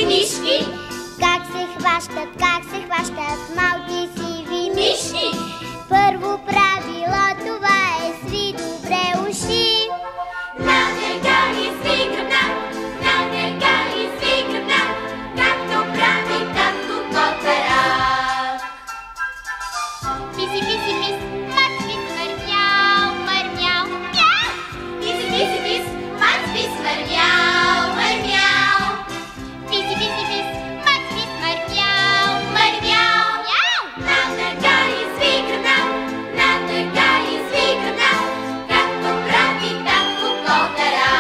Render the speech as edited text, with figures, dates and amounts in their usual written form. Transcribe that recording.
книжки. Как се хващат малки сиви Мишки. Първо правило това е сви добре уши. Надергай и сви гръбна, надергай и сви гръбна, както прави татко Котара. Писи, писи, пис, мац, пис, мърмяу, мърмяу, мяу. Писи, писи, пис, мац, пис, мърмяу, мърмяу. Писи, писи, пис, мац, пис, мърмяу, Мърмяу. мяу. Надергай и сви гръбна, надергай и сви гръбна, както прави татко Котара.